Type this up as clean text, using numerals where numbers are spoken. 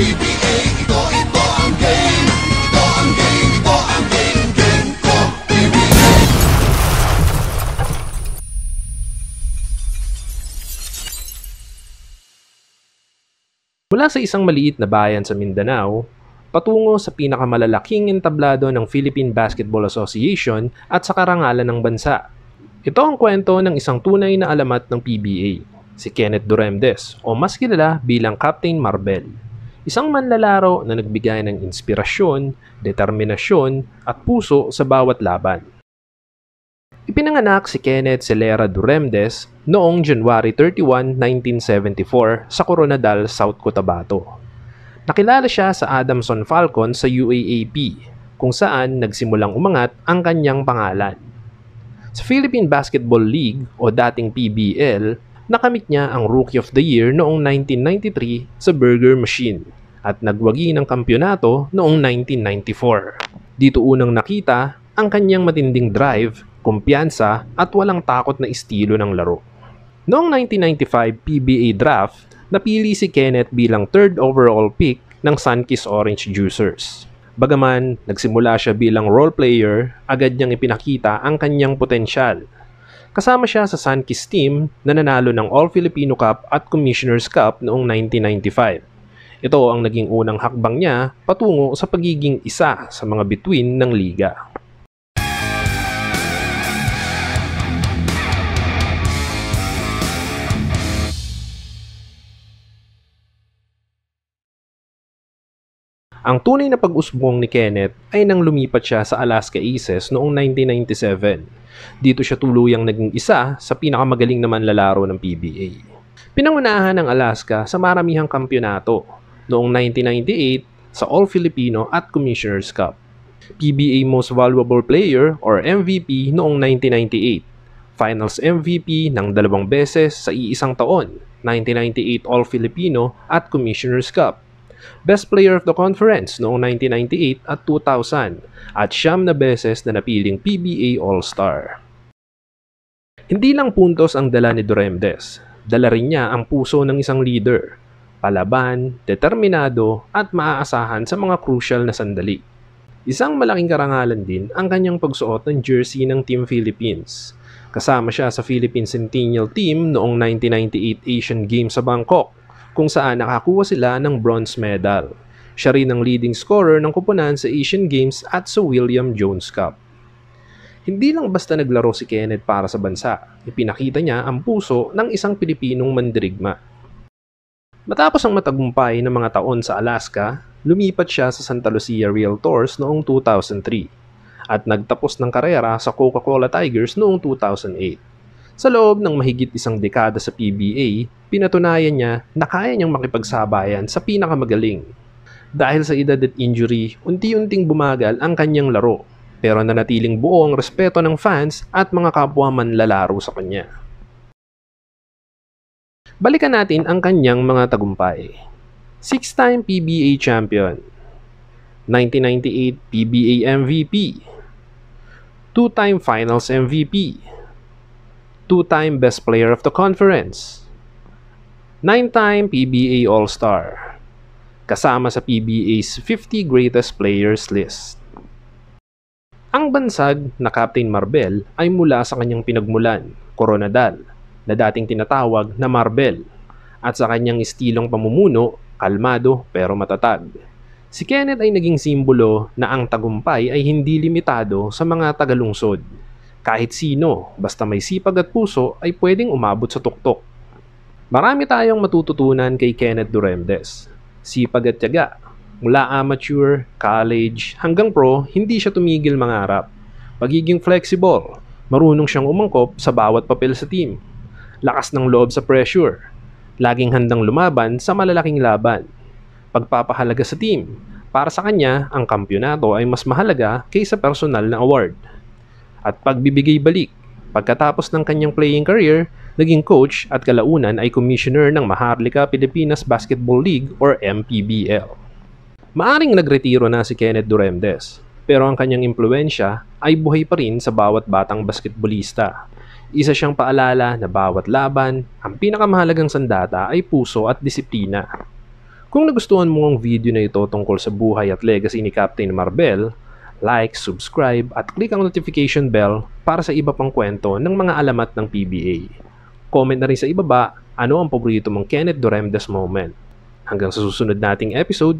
PBA, ito ang game. Ito ang game, ito ang game, game ko, PBA. Mula sa isang maliit na bayan sa Mindanao, patungo sa pinakamalalaking entablado ng Philippine Basketball Association at sa karangalan ng bansa. Ito ang kwento ng isang tunay na alamat ng PBA, si Kenneth Duremdes o mas kilala bilang Captain Marbel. Isang manlalaro na nagbigay ng inspirasyon, determinasyon at puso sa bawat laban. Ipinanganak si Kenneth Celera Duremdes noong January 31, 1974 sa Coronadal, South Cotabato. Nakilala siya sa Adamson Falcons sa UAAP, kung saan nagsimulang umangat ang kanyang pangalan. Sa Philippine Basketball League o dating PBL, nakamit niya ang Rookie of the Year noong 1993 sa Burger Machine at nagwagi ng kampyonato noong 1994. Dito unang nakita ang kanyang matinding drive, kumpiyansa at walang takot na estilo ng laro. Noong 1995 PBA Draft, napili si Kenneth bilang 3rd overall pick ng Sunkist Orange Juicers. Bagaman nagsimula siya bilang role player, agad niyang ipinakita ang kanyang potensyal. Kasama siya sa Sunkist team na nanalo ng All-Filipino Cup at Commissioner's Cup noong 1995. Ito ang naging unang hakbang niya patungo sa pagiging isa sa mga bituin ng liga. Ang tunay na pag-usbong ni Kenneth ay nang lumipat siya sa Alaska Aces noong 1997. Dito siya tuluyang naging isa sa pinakamagaling na manlalaro ng PBA. Pinangunahan ng Alaska sa maramihang kampyonato noong 1998 sa All-Filipino at Commissioner's Cup. PBA Most Valuable Player or MVP noong 1998. Finals MVP ng 2 beses sa iisang taon, 1998 All-Filipino at Commissioner's Cup. Best Player of the Conference noong 1998 at 2000 at 9 na beses na napiling PBA All-Star. Hindi lang puntos ang dala ni Duremdes, dala rin niya ang puso ng isang leader, palaban, determinado at maaasahan sa mga crucial na sandali. Isang malaking karangalan din ang kanyang pagsuot ng jersey ng Team Philippines. Kasama siya sa Philippine Centennial Team noong 1998 Asian Games sa Bangkok, kung saan nakakuha sila ng bronze medal. Siya rin ang leading scorer ng koponan sa Asian Games at sa William Jones Cup. Hindi lang basta naglaro si Kenneth para sa bansa, ipinakita niya ang puso ng isang Pilipinong mandirigma. Matapos ang matagumpay ng mga taon sa Alaska, lumipat siya sa Santa Lucia Realtors noong 2003 at nagtapos ng karera sa Coca-Cola Tigers noong 2008. Sa loob ng mahigit isang dekada sa PBA, pinatunayan niya na kaya niyang makipagsabayan sa pinakamagaling. Dahil sa edad at injury, unti-unting bumagal ang kanyang laro, pero nanatiling buo ang respeto ng fans at mga kapwa manlalaro sa kanya. Balikan natin ang kanyang mga tagumpay. 6-time PBA Champion, 1998 PBA MVP, 2-time Finals MVP, 2-time Best Player of the Conference, 9-time PBA All-Star, kasama sa PBA's 50 Greatest Players list. Ang bansag na Captain Marbel ay mula sa kanyang pinagmulan, Coronadal, na dating tinatawag na Marbel, at sa kanyang estilong pamumuno, kalmado pero matatag. Si Kenneth ay naging simbolo na ang tagumpay ay hindi limitado sa mga tagalungsod. Kahit sino, basta may sipag at puso ay pwedeng umabot sa tuktok. Marami tayong matututunan kay Kenneth Duremdes. Sipag at tiyaga. Mula amateur, college, hanggang pro, hindi siya tumigil mangarap. Pagiging flexible, marunong siyang umangkop sa bawat papel sa team. Lakas ng loob sa pressure. Laging handang lumaban sa malalaking laban. Pagpapahalaga sa team. Para sa kanya, ang kampyonato ay mas mahalaga kaysa personal na award. At pagbibigay balik. Pagkatapos ng kanyang playing career, naging coach at kalaunan ay commissioner ng Maharlika Pilipinas Basketball League or MPBL. Maaring nagretiro na si Kenneth Duremdes, pero ang kanyang impluensya ay buhay pa rin sa bawat batang basketbolista. Isa siyang paalala na bawat laban, ang pinakamahalagang sandata ay puso at disiplina. Kung nagustuhan mo ang video na ito tungkol sa buhay at legacy ni Captain Marbel, like, subscribe at click ang notification bell para sa iba pang kwento ng mga alamat ng PBA. Comment na rin sa ibaba ano ang paborito mong Kenneth Doremdes moment. Hanggang sa susunod nating episode,